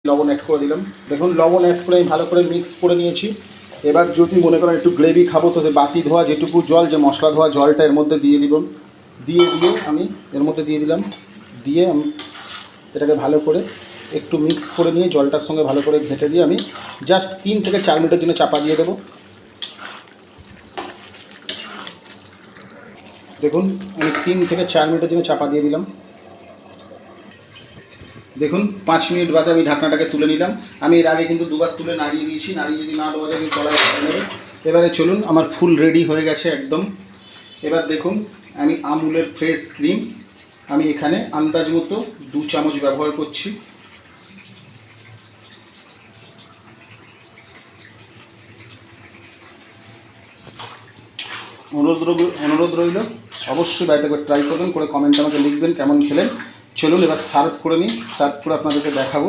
লবণ অ্যাড করে দিলাম। দেখুন লবণ অ্যাড করে আমি ভালো করে মিক্স করে নিয়েছি। এবার যদি মনে করেন একটু গ্রেভি খাবো, তো সে বাটি ধোয়া যেটুকু জল, যে মশলা ধোয়া জলটা এর মধ্যে দিয়ে দিব। দিয়ে আমি এর মধ্যে দিয়ে দিলাম। দিয়ে আমি এটাকে ভালো করে একটু মিক্স করে নিয়ে জলটার সঙ্গে ভালো করে ঘেঁটে দিয়ে আমি জাস্ট 3 থেকে 4 মিনিটের জন্য চাপা দিয়ে দেবো। দেখুন আমি 3 থেকে 4 মিনিটের জন্য চাপা দিয়ে দিলাম। দেখুন 5 মিনিট বাদে আমি ঢাকনাটাকে তুলে নিলাম। আমি এর আগে কিন্তু দুবার তুলে নাড়িয়ে দিয়েছি, নাড়িয়ে যদি না দেওয়া যায় কিন্তু তলায় নেবে। এবারে চলুন, আমার ফুল রেডি হয়ে গেছে একদম। এবার দেখুন আমি আমুলের ফ্রেশ ক্রিম আমি এখানে আন্দাজ মতো 2 চামচ ব্যবহার করছি। অনুরোধ রইল অবশ্যই বাড়িতে করে ট্রাই করবেন, করে কমেন্ট আমাকে লিখবেন কেমন খেলেন। চলুন এবার সার্ভ করে নিই, সার্ভ করে আপনাদেরকে দেখাবো।